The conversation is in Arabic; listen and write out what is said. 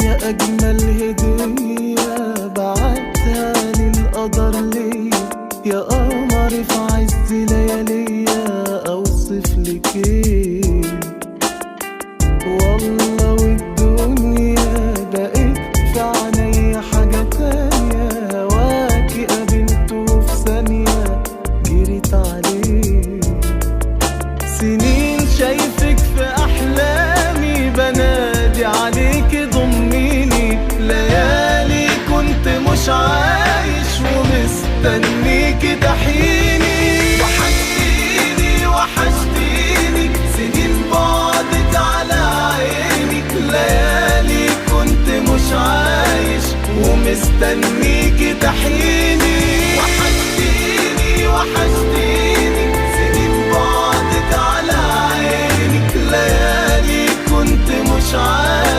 يا أجمل هدية بعتها للقدر ليا، يا قمر في عز لياليا أوصف لك إيه؟ والله والدنيا بقت في عينيا حاجة تانية، هواكي قابلته في ثانية جريت عليه. سنين شايفك في أحلامي بنادي عليكي ضميني، ليالي كنت مش عايش ومستنيكي تحيني. وحشتيني وحشتيني سنين بعدك على عيني، ليالي كنت مش عايش ومستنيكي تحيني. وحشتيني وحشتيني سنين بعدك على عيني، ليالي كنت مش عايش